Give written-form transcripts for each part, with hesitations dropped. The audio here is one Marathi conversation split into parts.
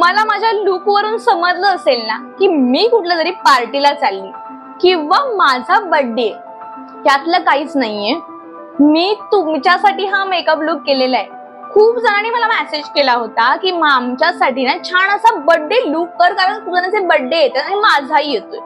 तुम्हाला माझ्या लुक वरून समजलं असेल ना की मी कुठल्या तरी पार्टीला चालली किंवा माझा बर्थडे, त्यातलं काहीच नाहीये। मी तुमच्यासाठी हा मेकअप लुक केलेला आहे। खूप जणांनी मला मेसेज केला होता की आमच्यासाठी ना छान असा बर्थडे लुक कर, कारण तुझ्याचे बर्थडे येतात आणि माझाही येतोय।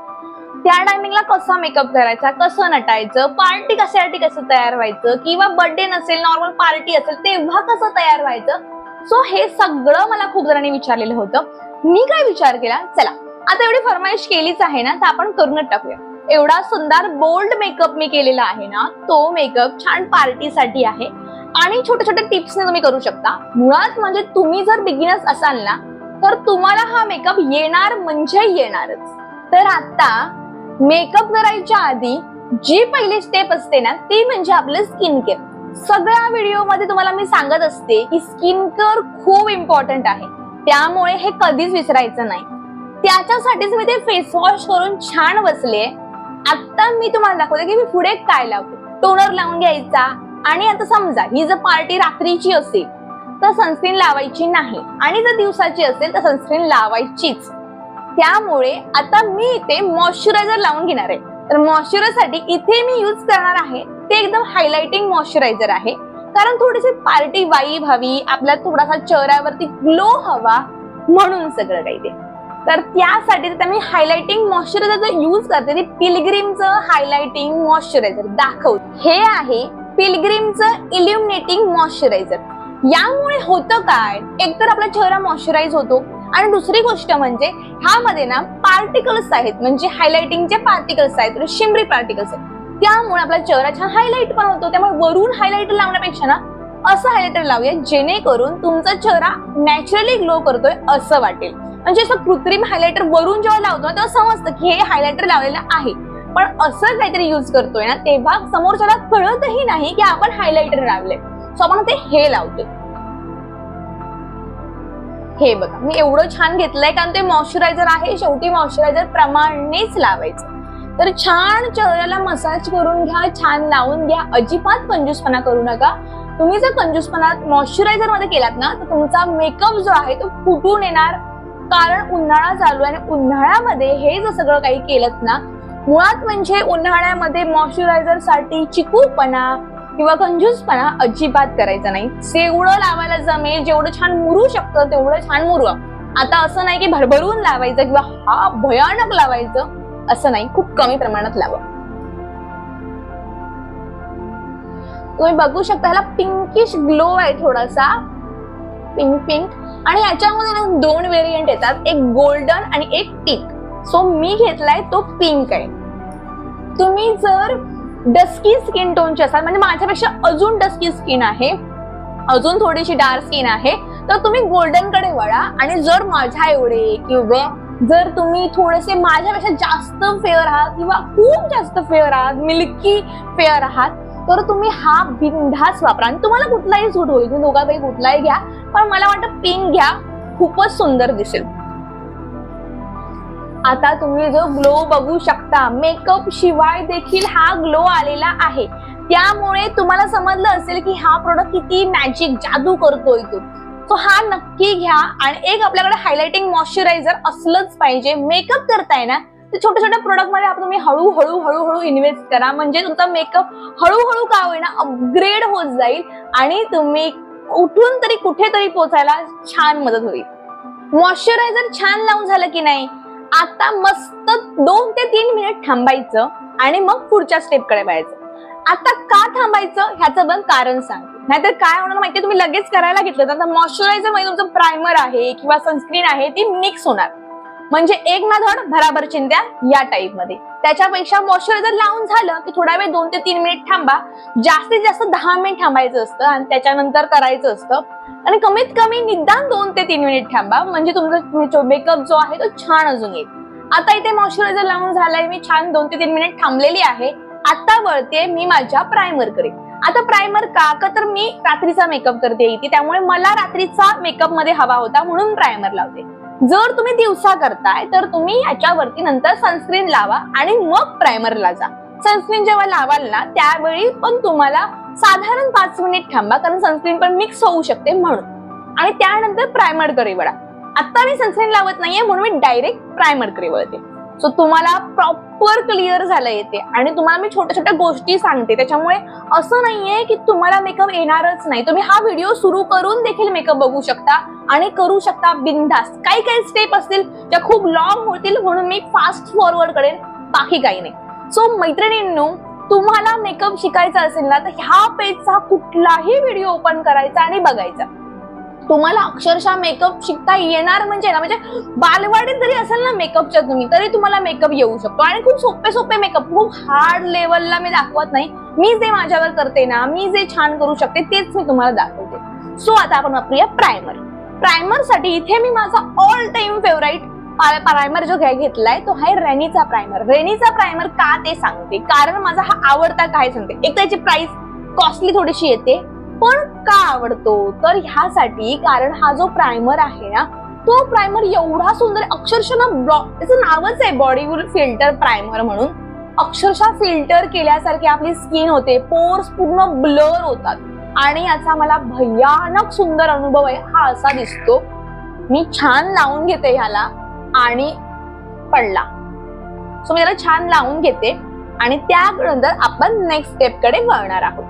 त्या टायमिंगला कसा मेकअप करायचा, कसं नटायचं, पार्टी कशासाठी कसं तयार व्हायचं, किंवा बर्थडे नसेल नॉर्मल पार्टी असेल तेव्हा कसं तयार व्हायचं। सो हे सगळं मला खूप जणांनी विचारलेलं होतं। मी काय विचार केला, चला आता एवढी फरमाईश केलीच आहे ना तर आपण करूनच टाकूया। एवढा सुंदर बोल्ड मेकअप मी केलेला आहे ना, तो मेकअप छान पार्टीसाठी आहे आणि छोट्या छोट्या टिप्सने तुम्ही करू शकता। मुळात म्हणजे तुम्ही जर बिगिनर्स असाल ना तर तुम्हाला हा मेकअप येणार म्हणजे येणारच। तर आता मेकअप करायच्या आधी जी पहिली स्टेप असते ना ती म्हणजे आपलं स्किन केअर। सगळ्या व्हिडिओ मध्ये तुम्हाला मी सांगत असते की स्किन केअर खूप इम्पॉर्टंट आहे, त्यामुळे हे कधीच विसरायचं नाही। त्याच्यासाठीच मी ते फेस वॉश करून छान बसले। आता मी तुम्हाला दाखवते की मी पुढे काय लावते। टोनर लावून घ्यायचा आणि आता समजा ही जर पार्टी रात्रीची असेल तर सनस्क्रीन लावायची नाही आणि जर दिवसाची असेल तर सनस्क्रीन लावायचीच। त्यामुळे आता मी इथे मॉइश्चरायझर लावून घेणार आहे। तर मॉइश्चरायझर साठी इथे मी यूज करणार आहे ते एकदम हायलाइटिंग मॉइश्चरायझर आहे, कारण थोडीशी पार्टी वाईब हवी, आपला थोडासा चेहऱ्यावरती ग्लो हवा म्हणून सगळं काही ते। तर त्यासाठी मी हायलाइटिंग मॉइश्चरायझर यूज करते, ते पिलग्रिमचं हायलाइटिंग मॉइश्चरायझर दाखवते। हे आहे पिलग्रिमचं इल्युमिनेटिंग मॉइश्चरायझर। यामुळे होतं काय, एकतर आपला चेहरा मॉइश्चराइज होतो आणि दुसरी गोष्ट म्हणजे ह्यामध्ये ना पार्टिकल्स आहेत, म्हणजे हायलाइटिंगचे पार्टिकल्स आहेत, शिमरी पार्टिकल्स आहेत। त्यामुळे आपला चेहरा छान हायलाइट पण होतो। त्यामुळे वरून हायलाइटर लावण्यापेक्षा ना असं हायलाइटर लावूया जेणेकरून तुमचा चेहरा नॅचरली ग्लो करतोय असं वाटेल। म्हणजे असं कृत्रिम हायलाइटर वरून जेव्हा लावतो तेव्हा समजतं की हे हायलाइटर लावलेलं आहे, पण असं काहीतरी यूज करतोय ना तेव्हा समोरच्याला कळतही नाही की आपण हायलाइटर लावलंय। सो आपण ते हे लावतोय। हे बघा मी एवढं छान घेतलंय कारण ते मॉइश्चरायझर आहे, शेवटी मॉइश्चरायझर प्रमाणेच लावायचं। तर छान चेहऱ्याला मसाज करून घ्या, छान लावून घ्या, अजिबात कंजूसपणा करू नका। तुम्ही जर कंजूसपणा मॉइश्चरायझर मध्ये केलात ना तर तुमचा मेकअप जो आहे तो फुटून येणार, कारण उन्हाळा चालू आहे आणि उन्हाळ्यामध्ये हे जर सगळं काही केलं ना, मुळात म्हणजे उन्हाळ्यामध्ये मॉइश्चरायझर साठी चिकूपणा किंवा कंजूसपणा अजिबात करायचा नाही। जेवढं लावायला जमेल, जेवढं छान मुरू शकतं तेवढं छान मुरवा। आता असं नाही की भरभरून लावायचं किंवा हा भयानक लावायचं, असं नाही, खूप कमी प्रमाणात लावा। तुम्ही बघू शकता ह्याला पिंकिश ग्लो आहे, थोडासा पिंक पिंक, आणि याच्यामध्ये ना दोन व्हेरियंट येतात, एक गोल्डन आणि एक पिंक। सो मी घेतलाय तो पिंक आहे। तुम्ही जर डस्की स्किन टोनचे असाल, म्हणजे माझ्यापेक्षा अजून डस्की स्किन आहे, अजून थोडीशी डार्क स्किन आहे, तर तुम्ही गोल्डन कडे वळा। आणि जर माझ्या एवढे किंवा जर तुम्ही थोडेसे माझ्यापेक्षा जास्त फेअर आहात किंवा खूप जास्त फेअर आहात, मिल्की फेअर आहात, तर तुम्ही हा बिनधास्त वापरा आणि तुम्हाला कुठलाही सूट होईल। तुम्ही दोघांपैकी कुठलाही घ्या, पण मला वाटतं पिंक घ्या, खूपच सुंदर दिसेल। आता तुम्ही जो ग्लो बघू शकता, मेकअप शिवाय देखील हा ग्लो आलेला आहे, त्यामुळे तुम्हाला समजलं असेल की हा प्रोडक्ट किती मॅजिक जादू करतोय तो। सो हा नक्की घ्या। आणि एक आपल्याकडे हायलाइटिंग मॉइश्चरायझर असलंच पाहिजे। मेकअप करताय ना तर छोट्या छोट्या प्रोडक्ट मध्ये तुम्ही हळूहळू हळूहळू इन्व्हेस्ट करा, म्हणजे तुमचा मेकअप हळूहळू का होईना अपग्रेड होत जाईल आणि तुम्ही कुठून तरी कुठेतरी पोहोचायला छान मदत होईल। मॉइश्चरायझर छान लावून झालं की नाही, आता मस्त 2 ते 3 मिनिट थांबायचं आणि मग पुढच्या स्टेप कडे वळायचं। आता का थांबायचं ह्याचं पण कारण सांगते, नाहीतर काय होणार माहितीये, तुम्ही लगेच करायला घेतलं तर मॉइश्चरायझर मध्ये तुमचं प्रायमर आहे किंवा सनस्क्रीन आहे ती मिक्स होणार, म्हणजे एक ना धड भराभर चिंध्या या टाइप मध्ये। त्याच्यापेक्षा मॉइश्चरायझर लावून झालं की थोडा वेळ 2 ते 3 मिनिट थांबा, जास्तीत जास्त 10 मिनिट थांबायचं असतं आणि त्याच्यानंतर करायचं असतं, आणि कमीत कमी निदान 2 ते 3 मिनिट थांबा, म्हणजे तुमचा मेकअप जो आहे तो छान अजून येईल। आता इथे मॉइश्चरायझर लावून झालंय, मी छान 2 ते 3 मिनिट थांबलेली आहे। आता वळते मी माझ्या प्रायमर कडे। आता प्रायमर का तर मी रात्रीचा मेकअप करते इथे, त्यामुळे मला रात्रीचा मेकअप मध्ये हवा होता म्हणून प्रायमर लावते। जर तुम्ही दिवसा करताय तर तुम्ही याच्यावरती नंतर सनस्क्रीन लावा आणि मग प्रायमरला जा। सनस्क्रीन जेव्हा लावाल ना त्यावेळी पण तुम्हाला साधारण 5 मिनिट थांबा, कारण सनस्क्रीन पण मिक्स होऊ शकते म्हणून, आणि त्यानंतर प्रायमर कडे वळा। आता मी सनस्क्रीन लावत नाहीये म्हणून मी डायरेक्ट प्रायमर कडे वळते. सो तुम्हाला प्रॉपर क्लिअर झालं येते आणि तुम्हाला मी छोट्या छोट्या गोष्टी सांगते, त्याच्यामुळे असं नाहीये की तुम्हाला मेकअप येणारच नाही. तुम्ही हा व्हिडिओ सुरू करून देखील मेकअप बघू शकता आणि करू शकता बिनधास्त. काही काही स्टेप असतील ज्या खूप लॉंग होतील म्हणून मी फास्ट फॉरवर्ड करेन, बाकी काही नाही. सो मैत्रिणींनो, तुम्हाला मेकअप शिकायचा असेल ना तर ह्या पेजचा कुठलाही व्हिडिओ ओपन करायचा आणि बघायचा. तुम्हाला अक्षरशः मेकअप शिकता येणार म्हणजे ना, म्हणजे बालवाडीत जरी असेल ना मेकअपच्या तुम्ही, तरी तुम्हाला मेकअप येऊ शकतो. आणि खूप सोपे सोपे मेकअप, खूप हार्ड लेवलला मी दाखवत नाही. मी जे माझ्यावर करते ना, मी जे छान करू शकते तेच मी तुम्हाला दाखवते. सो आता आपण वापरूया प्रायमर. प्रायमर साठी इथे मी माझा ऑल टाइम फेवराइट प्रायमर जो घेतलाय तो आहे रेनीचा प्रायमर. रेनीचा प्रायमर का ते सांगते, कारण माझा हा आवडता काय सांगते. एक त्याची प्राइस कॉस्टली थोडीशी येते, पण का आवडतो तर ह्यासाठी, कारण हा जो प्रायमर आहे ना, तो प्रायमर एवढा सुंदर, अक्षरशः ना त्याचं नावच आहे बॉडी फिल्टर प्रायमर म्हणून. अक्षरशः फिल्टर केल्यासारखी आपली स्किन होते, पोर्स पूर्ण ब्लर होतात आणि याचा मला भयानक सुंदर अनुभव आहे. हा असा दिसतो. मी छान लावून घेते ह्याला आणि पडला. सो मी त्याला छान लावून घेते आणि त्यानंतर आपण नेक्स्ट स्टेप कडे वळणार आहोत.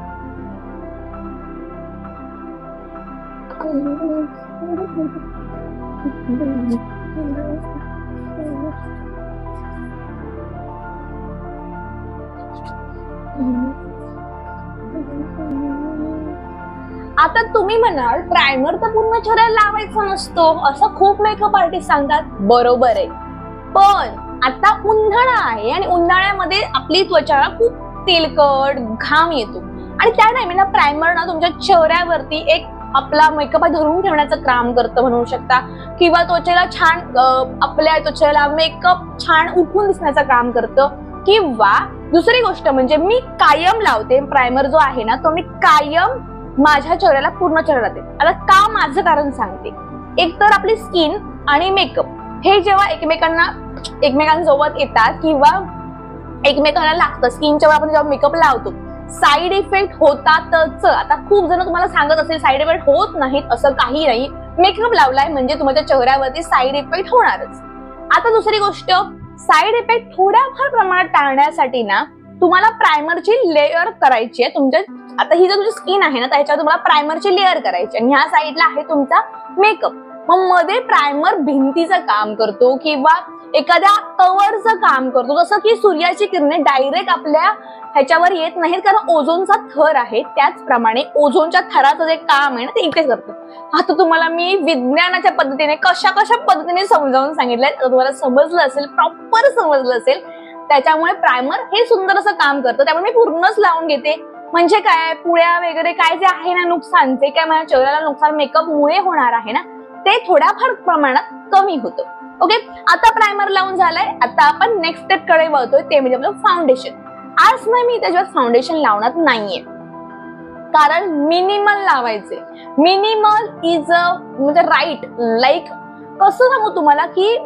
आता तुम्ही म्हणाल प्रायमर तर पूर्ण चेहऱ्याला लावायचा नसतो असं खूप मेकअप आर्टिस्ट सांगतात. बरोबर आहे, पण आता उन्हाळा आहे आणि उन्हाळ्यामध्ये आपली त्वचा खूप तेलकट, घाम येतो आणि त्या टाइमला प्रायमर ना तुमच्या चेहऱ्यावरती एक आपला मेकअप धरून ठेवण्याचं काम करतं म्हणू शकता, किंवा त्वचेला छान, आपल्या त्वचेला मेकअप छान उठून दिसण्याचं काम करतं. किंवा दुसरी गोष्ट म्हणजे मी कायम लावते प्रायमर जो आहे ना, तो मी कायम माझ्या चेहऱ्याला पूर्ण चेहरा लावते. आता का, माझं कारण सांगते. एक तर आपली स्किन आणि मेकअप हे जेव्हा एकमेकांसोबत येतात किंवा एकमेकांना लागतं, स्किनच्या वेळी आपण जेव्हा मेकअप लावतो साईड इफेक्ट होतातच. आता खूप जण तुम्हाला सांगत असेल साईड इफेक्ट होत नाहीत, असं काही नाही. मेकअप लावलाय म्हणजे तुमच्या चेहऱ्यावरती साईड इफेक्ट होणारच. आता दुसरी गोष्ट, साईड इफेक्ट थोड्याफार प्रमाणात टाळण्यासाठी ना तुम्हाला प्रायमरची लेअर करायची आहे तुमच्या. आता ही जर तुमची स्किन आहे ना, त्याच्यावर तुम्हाला प्रायमरची लेअर करायची आणि ह्या साईडला आहे तुमचा मेकअप. मग मध्ये प्रायमर भिंतीचं काम करतो किंवा एखाद्या कव्हरचं काम करतो, जसं की सूर्याची किरणे डायरेक्ट आपल्या ह्याच्यावर येत नाहीत कारण ओझोनचा थर आहे. त्याचप्रमाणे ओझोनच्या थराचं जे काम आहे ना ते इथे करतो. आता तुम्हाला मी विज्ञानाच्या पद्धतीने कशा पद्धतीने समजावून सांगितलंय, तुम्हाला समजलं असेल, प्रॉपर समजलं असेल. त्याच्यामुळे प्रायमर हे सुंदर असं काम करतं. त्यामुळे मी पूर्णच लावून घेते. म्हणजे काय, पुळ्या वगैरे काय जे आहे ना नुकसान, जे काय माझ्या चेहऱ्याला नुकसान मेकअप मुळे होणार आहे ना, ते थोड्याफार प्रमाणात कमी होतं. ओके, आता प्रायमर लावून झालाय. आता आपण नेक्स्ट स्टेप कडे वळतोय, ते म्हणजे आपलं फाउंडेशन. आज नाही मी त्याच्यावर फाउंडेशन लावणार नाहीये, कारण मिनिमल लावायचे. मिनिमल इज म्हणजे राईट, लाईक कसं सांगू तुम्हाला की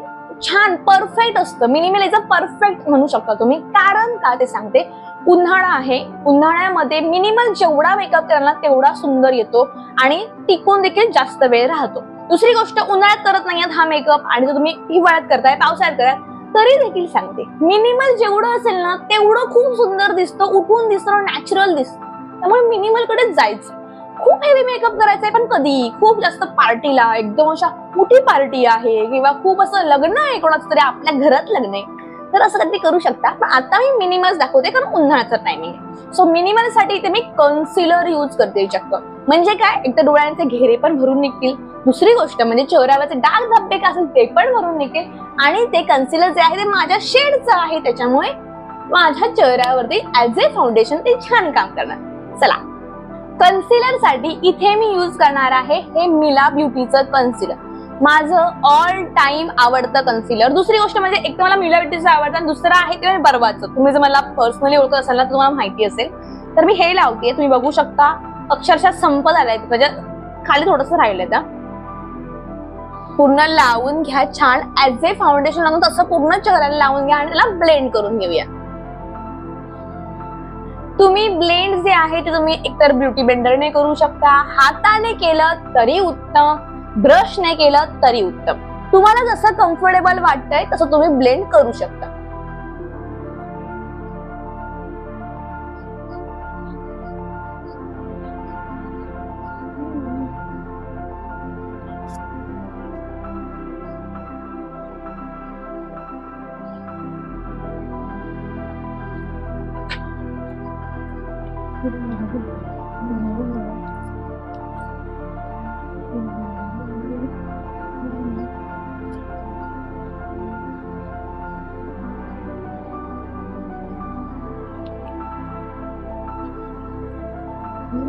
छान परफेक्ट असतं. मिनिमल इज अ परफेक्ट म्हणू शकता तुम्ही. कारण का ते सांगते. उन्हाळा आहे, उन्हाळ्यामध्ये मिनिमल जेवढा मेकअप करायला तेवढा सुंदर येतो आणि टिकून देखील जास्त वेळ राहतो. दुसरी गोष्ट, उन्हाळ्यात करत नाहीये हा मेकअप आणि जर तुम्ही हिवाळ्यात करताय, पावसाळ्यात कराय, तरी देखील सांगते मिनिमल जेवढं असेल ना तेवढं खूप सुंदर दिसतं, उठून दिसतं, नॅचरल दिसतं. त्यामुळे मिनिमल कडेच जायचं. खूप हेवी मेकअप करायचंय पण कधी खूप जास्त पार्टीला, एकदम अशा मोठी पार्टी आहे किंवा खूप असं लग्न आहे, कोणाचं तरी आपल्या घरात लग्न आहे, तर असं कधी करू शकता. पण आता मी मिनिमल दाखवते कारण उन्हाळ्याचं टायमिंग आहे. सो मिनिमल साठी इथे मी कन्सिलर यूज करते चक्क. म्हणजे काय, एक तर डोळ्यांचे घेरे पण भरून निघतील, दुसरी गोष्ट म्हणजे चेहऱ्यावरचे डाग धब्बे काय असेल ते पण भरून निघतील, आणि ते कन्सिलर जे आहे ते माझ्या शेडचं आहे, त्याच्यामुळे माझ्या चेहऱ्यावरती ऍज ए फाउंडेशन ते छान काम करणार. चला, कन्सिलर साठी इथे मी यूज करणार आहे हे मिला ब्युटीचं कन्सिलर, माझं ऑल टाइम आवडतं कन्सिलर. दुसरी गोष्ट म्हणजे एक तर मला मिला ब्युटीचं आवडतं आणि दुसरं आहे ते बर्वाचं. तुम्ही जर मला पर्सनली ओळखत असाल ना, तुम्हाला माहिती असेल, तर मी हे लावते. तुम्ही बघू शकता अक्षरशः संपत आलाय, म्हणजे खाली थोडंसं राहिलंय. तर पूर्ण लावून घ्या छान, ऍज ए फाउंडेशन लावून तसं पूर्ण चेहऱ्याला लावून घ्या आणि त्याला ब्लेंड करून घेऊया. तुम्ही ब्लेंड जे आहे ते तुम्ही एकतर ब्युटी ब्लेंडरने करू शकता, हाताने केलं तरी उत्तम, ब्रशने केलं तरी उत्तम. तुम्हाला जसं कम्फर्टेबल वाटतंय तसं तुम्ही ब्लेंड करू शकता.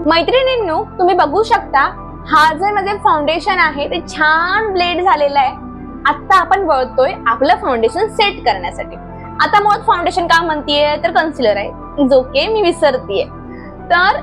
मैत्रिणींनो, तुम्ही बघू शकता हा जे माझे फाउंडेशन आहे ते छान ब्लेड झालेलं आहे. आता आपण वळतोय आपलं फाउंडेशन सेट करण्यासाठी. आता मुळात फाउंडेशन का म्हणतीये तर कन्सिलर आहे. इज ओके, मी विसरतीये. तर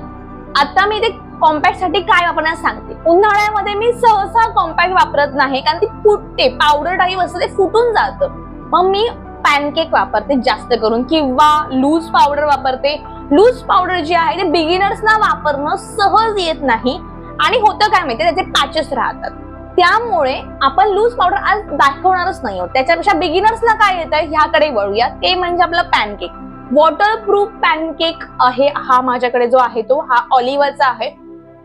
आता मी ते कॉम्पॅक्ट साठी काय वापरण्यास सांगते. उन्हाळ्यामध्ये मी सहसा कॉम्पॅक्ट वापरत नाही कारण ती फुटते, पावडर टाईप असतं ते फुटून जातं. मग मी पॅनकेक वापरते जास्त करून किंवा लूज पावडर वापरते. लूज पावडर जी आहे ते बिगिनर्सना वापरणं सहज येत नाही आणि होतं काय माहितीये त्याचे पॅचेस राहतात. त्यामुळे आपण लूज पावडर आज दाखवणारच नाही आहोत. त्याच्यापेक्षा बिगिनर्सला काय येतंय ह्याकडे वळूया. ते म्हणजे आपलं पॅनकेक. वॉटरप्रूफ पॅनकेक आहे हा माझ्याकडे जो आहे तो हा ऑलिव्हाचा आहे.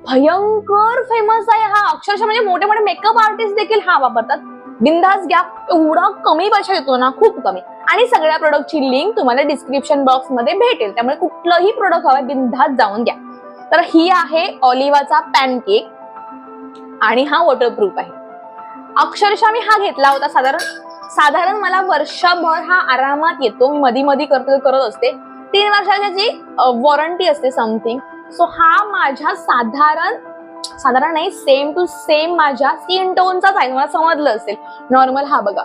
भयंकर फेमस आहे हा. अक्षरशः म्हणजे मोठे मोठे मेकअप आर्टिस्ट देखील हा वापरतात. बिंदास घ्या, एवढा कमी पैसा येतो ना, खूप कमी. आणि सगळ्या प्रोडक्टची लिंक तुम्हाला डिस्क्रिप्शन बॉक्स मध्ये भेटेल. त्यामुळे कुठलंही प्रोडक्ट हवंय बिंदास जाऊन घ्या. तर ही आहे ऑलिव्हाचा पॅनकेक आणि हा वॉटरप्रूफ आहे. अक्षरशः मी हा घेतला होता साधारण मला वर्षभर हा आरामात येतो. मी मधी मधी करत असते. 3 वर्षाची वॉरंटी असते समथिंग. सो हा माझ्या साधारण नाही, सेम टू सेम माझ्या स्किन टोनचाच आहे. मला समजलं असेल. नॉर्मल हा बघा.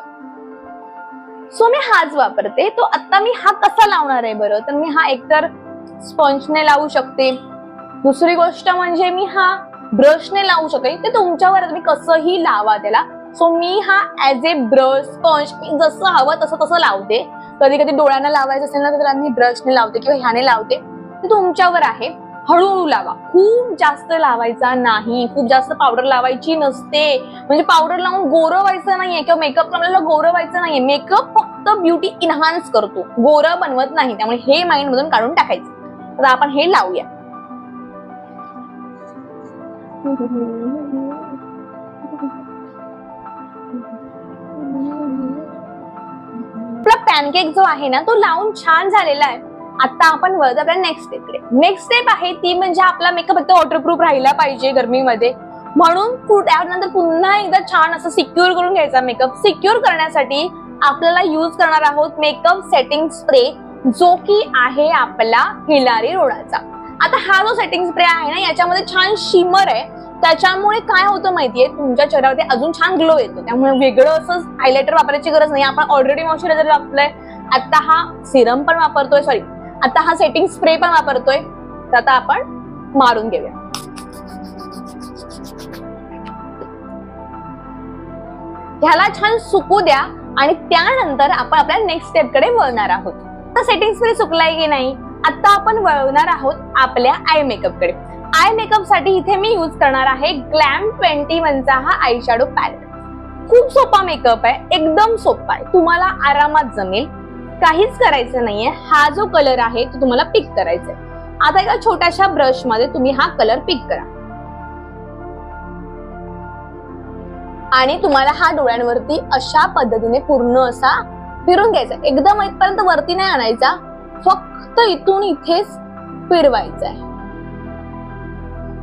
सो मी हाच वापरते. तो आता मी हा कसा लावणार आहे बरं, तर मी हा एकतर स्पंजने लावू शकते. दुसरी गोष्ट म्हणजे मी हा ब्रशने लावू शकते. ते तुमच्यावर तुम्ही कसंही लावा त्याला. सो मी हा ऍज ए ब्रश स्पंज जसं हवं तसं लावते. कधी कधी डोळ्यांना लावायचं असेल ना तर मी ब्रशने लावते किंवा ह्याने लावते. ते तुमच्यावर आहे. हळूहळू लावा. खूप जास्त लावायचा नाही. खूप जास्त पावडर लावायची नसते. म्हणजे पावडर लावून गोरं व्हायचं नाहीये किंवा मेकअप आपल्याला गोरं व्हायचं नाहीये. मेकअप फक्त ब्युटी इन्हान्स करतो, गोरं बनवत नाही. त्यामुळे हे माइंड मधून काढून टाकायचं. तर आपण हे लावूया. आपला पॅनकेक जो आहे ना तो लावून छान झालेला आहे. आता आपण वळतो आपल्या नेक्स्ट स्टेपकडे. नेक्स्ट स्टेप आहे ती म्हणजे आपला मेकअप फक्त वॉटरप्रूफ राहिला पाहिजे गरमीमध्ये. म्हणून त्यानंतर पुन्हा एकदा छान असं सिक्युअर करून घ्यायचा मेकअप. सिक्युअर करण्यासाठी आपल्याला यूज करणार आहोत मेकअप सेटिंग स्प्रे, जो की आहे आपला हिलारी रोडाचा. आता हा जो सेटिंग स्प्रे आहे ना याच्यामध्ये छान शिमर आहे. त्याच्यामुळे काय होतं माहितीये, तुमच्या चेहऱ्यावरती अजून छान ग्लो येतो. त्यामुळे वेगळं असं हायलायटर वापरायची गरज नाही. आपण ऑलरेडी मॉइश्चरायझर वापरलंय. आता हा सिरम पण वापरतोय, आता हा सेटिंग स्प्रे पण वापरतोय. तर आता आपण मारून घेऊया. ह्याला छान सुकू द्या आणि त्यानंतर आपण आपल्या नेक्स्ट स्टेप कडे वळणार आहोत. आता सेटिंग स्प्रे सुकलाय की नाही, आता आपण वळणार आहोत आपल्या आय मेकअप कडे. आय मेकअप साठी इथे मी यूज करणार आहे ग्लॅम 21 चा हा आय शॅडो पॅलेट. खूप सोपा मेकअप आहे, एकदम सोपा आहे, तुम्हाला आरामात जमेल. काहीच करायचं नाहीये. हा जो कलर आहे तो तुम्हाला पिक करायचा आहे. आता एका छोट्याशा ब्रश मध्ये तुम्ही हा कलर पिक करा आणि तुम्हाला हा डोळ्यांवरती अशा पद्धतीने पूर्ण असा फिरून घ्यायचा. एकदम इथपर्यंत वरती नाही आणायचा, फक्त इथून इथेच फिरवायचा आहे.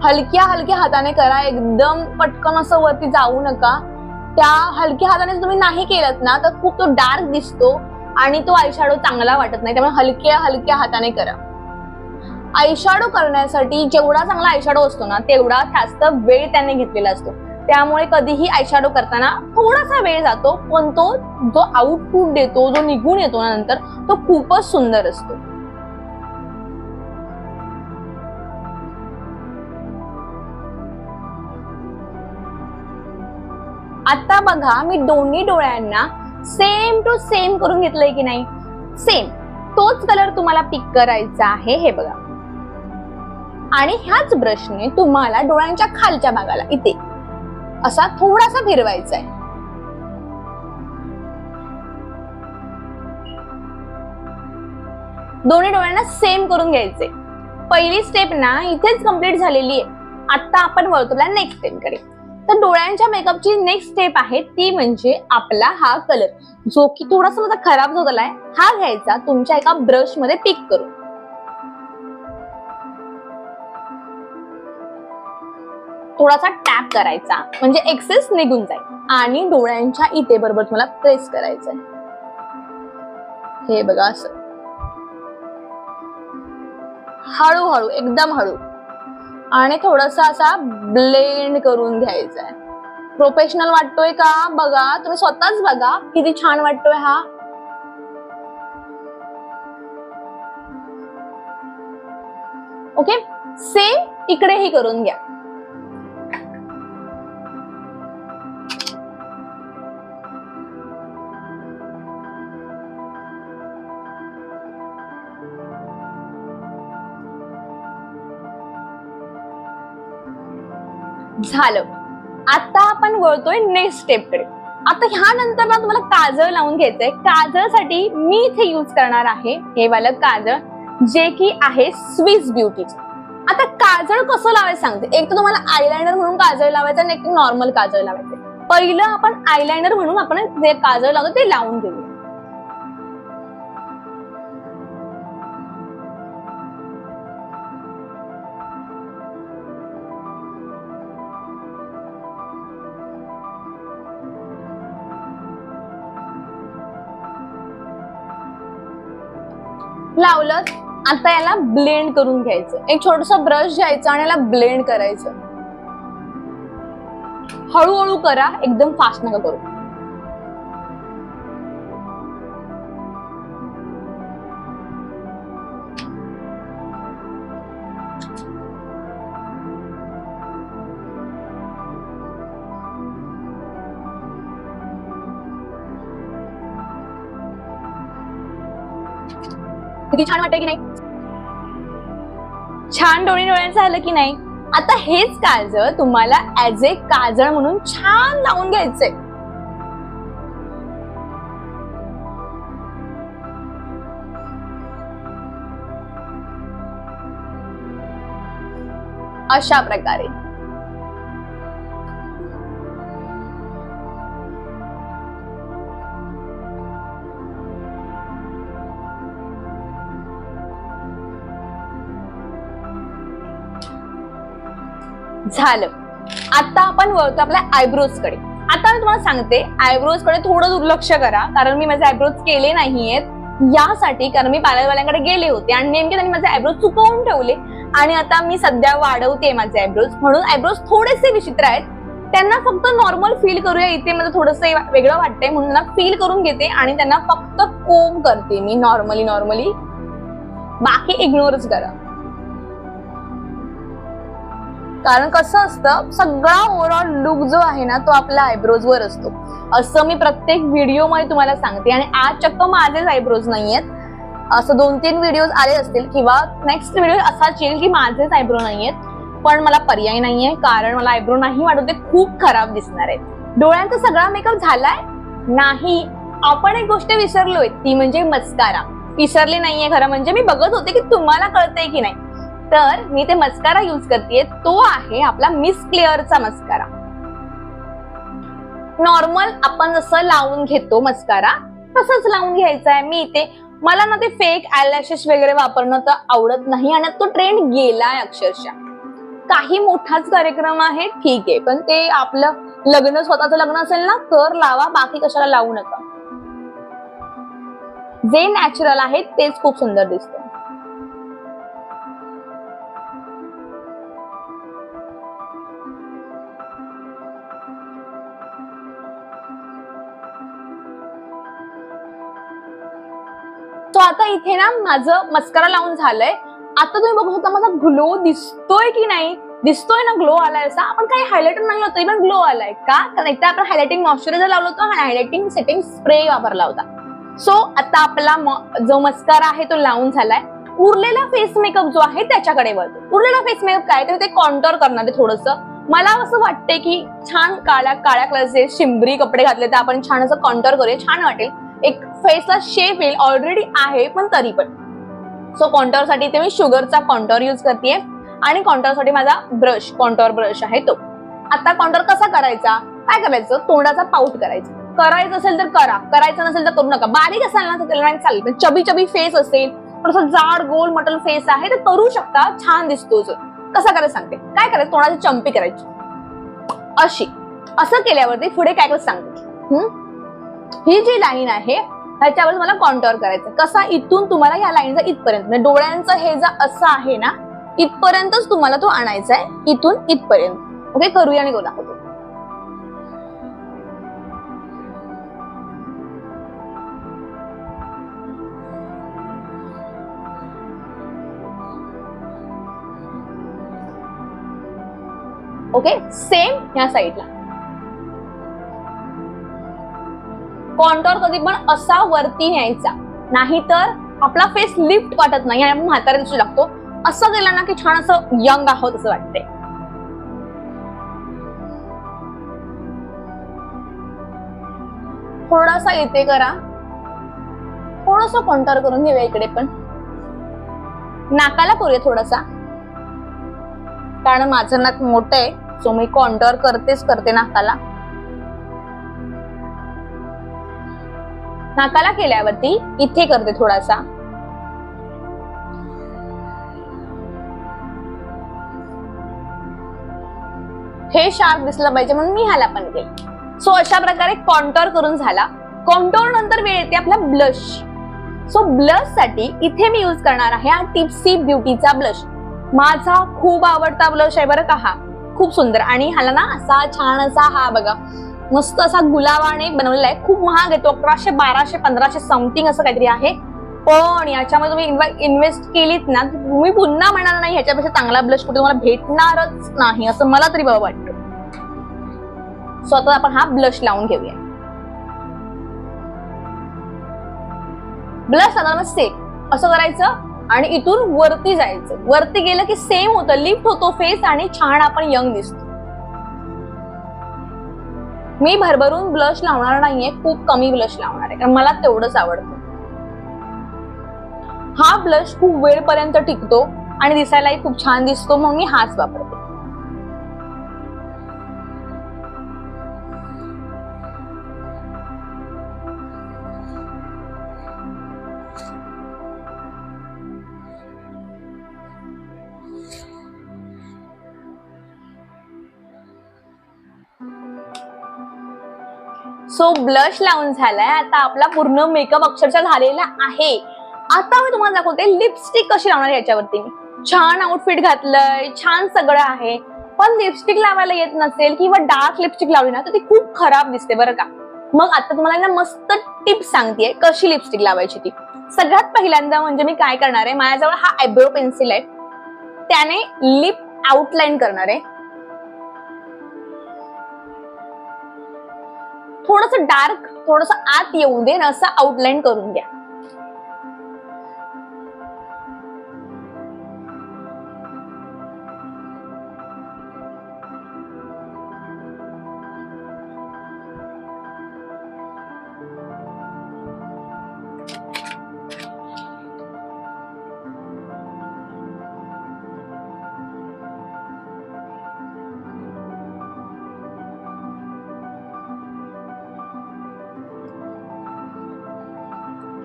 हलक्या हलक्या हाताने करा, एकदम पटकन असं वरती जाऊ नका. त्या हलक्या हाताने तुम्ही नाही केलं ना तर खूप तो डार्क दिसतो आणि तो आयशॅडो चांगला वाटत नाही. त्यामुळे हलक्या हलक्या हाताने करा. आयशॅडो करण्यासाठी जेवढा चांगला आयशॅडो असतो ना तेवढा जास्त वेळ त्याने घेतलेला असतो. त्यामुळे कधीही आयशॅडो करताना थोडासा वेळ जातो, पण तो जो आउटपुट देतो, जो निघून येतो ना नंतर, तो खूपच सुंदर असतो. आता बघा मी दोन्ही डोळ्यांना सेम टू सेम करून घेतलंय की नाही. सेम तोच कलर तुम्हाला पिक करायचा आहे. हे बघा. आणि ह्याच ब्रशने तुम्हाला डोळ्यांच्या खालच्या भागाला इथे असा थोडासा फिरवायचा आहे. दोन्ही डोळ्यांना सेम करून घ्यायचे. पहिली स्टेप ना इथेच कम्प्लीट झालेली आहे. आता आपण वळतो आपल्या नेक्स्ट स्टेप कडे. तर डोळ्यांच्या मेकअपची नेक्स्ट स्टेप आहे ती म्हणजे आपला हा कलर, जो की थोडासा माझा खराब झालाय, हा घ्यायचा तुमच्या एका ब्रश मध्ये पिक करून. थोडासा टॅप करायचा म्हणजे एक्सेस निघून जाईल आणि डोळ्यांच्या इथे बरोबर तुम्हाला प्रेस करायचंय. हे बघा असं हळूहळू, एकदम हळू, आणि थोडस असा ब्लेंड करून घ्यायचंय. प्रोफेशनल वाटतोय का बघा, तुम्ही स्वतःच बघा किती छान वाटतोय हा. ओके, सेम इकडेही करून घ्या. झालं. आता आपण वळतोय नेक्स्ट स्टेप कडे. आता ह्यानंतर ना तुम्हाला काजळ लावून घ्यायचंय. काजळसाठी मी इथे यूज करणार आहे हे वालं काजळ, जे की आहे स्विस ब्युटीचं. आता काजळ कसं लावायचं सांगते. एक तर तुम्हाला आयलाइनर म्हणून काजळ लावायचं आणि एक नॉर्मल काजळ लावायचं. पहिलं आपण आयलाइनर म्हणून आपण जे काजळ लावतो ते लावून घेऊया. लावलं. आता याला ब्लेंड करून घ्यायचं. एक छोटस ब्रश घ्यायचं आणि याला ब्लेंड करायचं. हळूहळू करा, एकदम फास्ट नका करू. किती छान वाटतंय की नाही. छान डोळ्यांचं झालं की नाही. आता हेच काजळ तुम्हाला ऍज ए काजळ म्हणून छान लावून घ्यायचंय. अशा प्रकारे. झालं. आता आपण वळतो आपल्या आयब्रोज कडे. आता मी तुम्हाला सांगते आयब्रोज कडे थोडं दुर्लक्ष करा, कारण मी माझे आयब्रोज केले नाहीयेत यासाठी, कारण मी पार्लरवाल्यांकडे गेले होते आणि नेमके त्यांनी माझे आयब्रोज चुकवून ठेवले आणि आता मी सध्या वाढवते माझे आयब्रोज, म्हणून आयब्रोज थोडेसे विचित्र आहेत. त्यांना फक्त नॉर्मल फील करूया. इथे मला थोडस वेगळं वाटतंय म्हणून त्यांना फील करून घेते आणि त्यांना फक्त कोम करते मी नॉर्मली. बाकी इग्नोरच करा. कारण कसं असतं, सगळा ओव्हरऑल लुक जो आहे ना तो आपल्या आयब्रोज वर असतो, असं मी प्रत्येक व्हिडिओ मध्ये तुम्हाला सांगते. आणि आज चक्क माझेच आयब्रोज नाहीयेत. असं 2-3 व्हिडिओज आले असतील किंवा नेक्स्ट व्हिडिओ असाच येईल की माझेच आयब्रो नाहीयेत, पण मला पर्याय नाहीये, कारण मला आयब्रो नाही वाढवते, खूप खराब दिसणार आहेत. डोळ्यांचा सगळा मेकअप झालाय नाही. आपण एक गोष्ट विसरलोय, ती म्हणजे मस्कारा. विसरली नाहीये खरं म्हणजे, मी बघत होते की तुम्हाला कळतंय की नाही. तर मी ते मस्कारा यूज करतेय. तो आहे आपला मिस क्लिअरचा मस्कारा. नॉर्मल आपण जसं लावून घेतो मस्कारा तसंच लावून घ्यायचा आहे. मी इथे मला ना ते फेक आयलॅशेस वगैरे वापरणं तर आवडत नाही आणि तो ट्रेंड गेलाय अक्षरशः. काही मोठाच कार्यक्रम आहे ठीक आहे, पण ते आपलं लग्न, स्वतःचं लग्न असेल ना तर लावा, बाकी कशाला लावू नका. जे नॅचरल आहे तेच खूप सुंदर दिसतं. तो आता इथे ना माझं मस्कारा लावून झालंय. आता तुम्ही बघू शकता माझा ग्लो दिसतोय की नाही. दिसतोय ना ग्लो आलाय असा. आपण काही हायलायटर नाही होतं पण ग्लो आलाय का, कारण एकदा आपण हायलायटिंग मॉइश्चरायझर लावलं होतं आणि हायलायटिंग सेटिंग स्प्रे वापरला होता. सो आता आपला जो मस्कारा आहे तो लावून झालाय. उरलेला फेस मेकअप जो आहे त्याच्याकडे वळतो. उरलेला फेस मेकअप काय तर ते कॉन्टोर करणार आहे थोडंसं. मला असं वाटतंय की छान काळ्या कलरचे शिंबरी कपडे घातले तर आपण छान असं कॉन्टोर करूया, छान वाटेल. एक फेसला शेप येईल, ऑलरेडी आहे पण तरी पण. सो कॉन्टॉर साठी इथे मी शुगरचा कॉन्टॉर युज करतेय आणि कॉन्टॉर साठी माझा ब्रश कॉन्टॉर ब्रश आहे तो. आता कॉन्टॉर कसा करायचा, काय करायचं, तोंडाचा पाऊट करायचा. करायचं असेल तर करा, करायचं नसेल तर करू नका. बारीक असाल ना तर त्याला नाही चालेल. चबी चबी फेस असेल, थोडंसं जाड गोल मटल फेस आहे तर करू शकता, छान दिसतो. कसा करायचं सांगते. काय करायचं, तोंडाची चंपी करायची अशी. असं केल्यावरती पुढे काय करायचं सांगते. ही जी लाईन आहे ह्याच्यावर मला कॉन्टॉर करायचं. कसा, इथून तुम्हाला ह्या लाईनचा इथपर्यंत, म्हणजे डोळ्यांचं हे जे असं आहे ना इथपर्यंतच तुम्हाला तो आणायचा आहे, इथून इथपर्यंत. ओके, करूया आणि दाखवतो. ओके, सेम ह्या साईडला. कॉन्टॉर कधी पण असा वरती न्यायचा, नाहीतर आपला फेस लिफ्ट वाटत नाही आणि म्हातारा दिसू लागतो. असं केलं ना की छान असं यंग आहोत असं वाटतंय. थोडासा इथे करा, थोडस कॉन्टॉर करून घेऊया इकडे पण. नाकाला करूया थोडासा, कारण माझं नाक मोठं आहे सो मी कॉन्टॉर करतेच करते नाकाला. नाकाला केल्यावरती इथे करते थोडासा. हे शार्प दिसलं पाहिजे म्हणून मी ह्याला पण केलं. सो अशा प्रकारे कॉन्टॉर करून झाला. कॉन्टॉर नंतर वेळ येते आपला ब्लश. सो ब्लश साठी इथे मी युज करणार आहे हा टिप्सी ब्युटीचा ब्लश. माझा खूप आवडता ब्लश आहे बरं का हा, खूप सुंदर. आणि ह्याला ना असा छान असा हा बघा मस्त असा गुलाबाने बनवलेला आहे. खूप महाग आहे तो, 1100 1200 1500 समथिंग असं काहीतरी आहे. पण याच्यामध्ये तुम्ही इन्व्हेस्ट केलीत ना तुम्ही पुन्हा म्हणाल नाही ह्याच्यापेक्षा चांगला ब्लश कुठे तुम्हाला भेटणारच नाही, असं मला तरी बाबा वाटतं. सो आता आपण हा ब्लश लावून घेऊया. ब्लश साधारण सेम असं करायचं आणि इथून वरती जायचं. वरती गेलं की सेम होतं, लिफ्ट होतो फेस आणि छान आपण यंग दिसतो. मी भरभरून ब्लश लावणार नाहीये, खूप कमी ब्लश लावणार आहे कारण मला तेवढंच आवडतं. हा ब्लश खूप वेळपर्यंत टिकतो आणि दिसायलाही खूप छान दिसतो म्हणून मी हाच वापरते. सो ब्लश लावून झालाय. आता आपला पूर्ण मेकअप अक्षरशः झालेला आहे. आता मी तुम्हाला दाखवते लिपस्टिक कशी लावणार याच्यावरती. मी छान आउटफिट घातलंय, छान सगळं आहे, पण लिपस्टिक लावायला येत नसेल किंवा डार्क लिपस्टिक लावली ना तर ती खूप खराब दिसते बरं का. मग आता तुम्हाला ना मस्त टिप्स सांगतेय कशी लिपस्टिक लावायची ती. सगळ्यात पहिल्यांदा म्हणजे मी काय करणार आहे, माझ्याजवळ हा आयब्रो पेन्सिल आहे, त्याने लिप आउटलाईन करणार आहे. थोडस डार्क, थोडस आत येऊ दे ना असं आउटलाईन करून घ्या.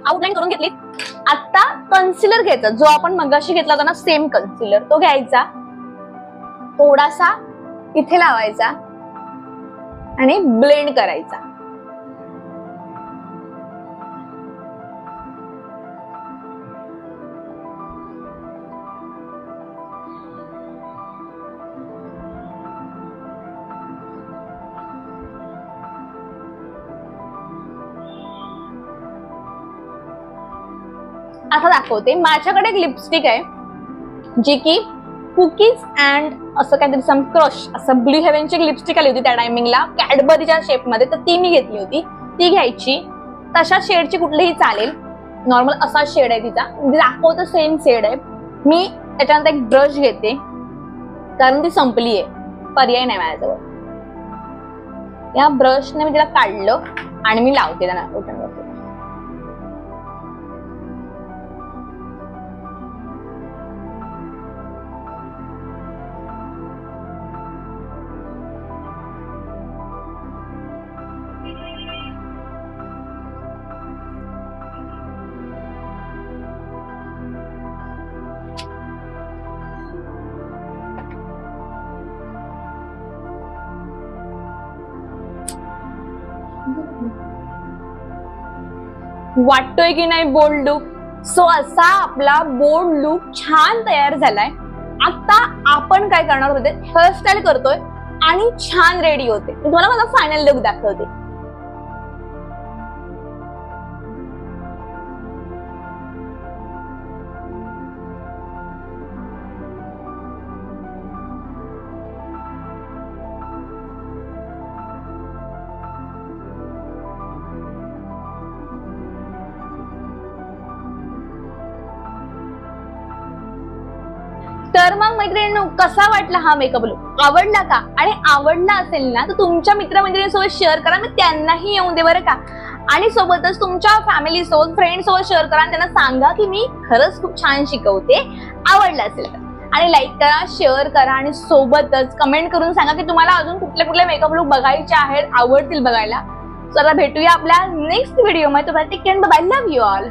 आउटलाईन करून घेतली. आता कन्सिलर घ्यायचा, जो आपण मगाशी घेतला होता ना सेम कन्सिलर, तो घ्यायचा, थोडासा इथे लावायचा आणि ब्लेंड करायचा. आता दाखवते. माझ्याकडे एक लिपस्टिक आहे जी की कुकीज अँड असं काहीतरी सम क्रश असं ब्लू हेव्हनची एक लिपस्टिक आली होती त्या टायमिंगला कॅडबरीच्या शेपमध्ये, तर ती मी घेतली होती. ती घ्यायची, तशा शेडची कुठलीही चालेल, नॉर्मल असा शेड आहे तिचा, दाखवतो सेम शेड आहे. मी त्याच्यानंतर एक ब्रश घेते कारण ती संपली आहे, पर्याय नाही माझ्याजवळ. या ब्रशने मी तिला काढलं आणि मी लावते त्यांना. वाटतोय की नाही बोल्ड लुक? सो असा आपला बोल्ड लुक छान तयार झालाय. आता आपण काय करणार होते, हेअरस्टाईल करतोय आणि छान रेडी होते. मी तुम्हाला माझा फायनल लुक दाखवते. तर मग मैत्रिणींनो, कसा वाटला हा मेकअप लुक? आवडला का? आणि आवडला असेल ना तर तुमच्या मित्रमैत्रिणींसोबत शेअर करा, मग त्यांनाही येऊन दे बरं का. आणि सोबतच तुमच्या फॅमिली सोबत, फ्रेंड सोबत शेअर करा आणि त्यांना सांगा की मी खरंच खूप छान शिकवते. आवडलं असेल तर आणि लाईक करा, शेअर करा आणि सोबतच कमेंट करून सांगा की तुम्हाला अजून कुठले कुठले मेकअप लुक बघायचे आहेत, आवडतील बघायला. चला भेटूया आपल्या नेक्स्ट व्हिडिओ मध्ये. तुम्हाला take care, bye, love you all.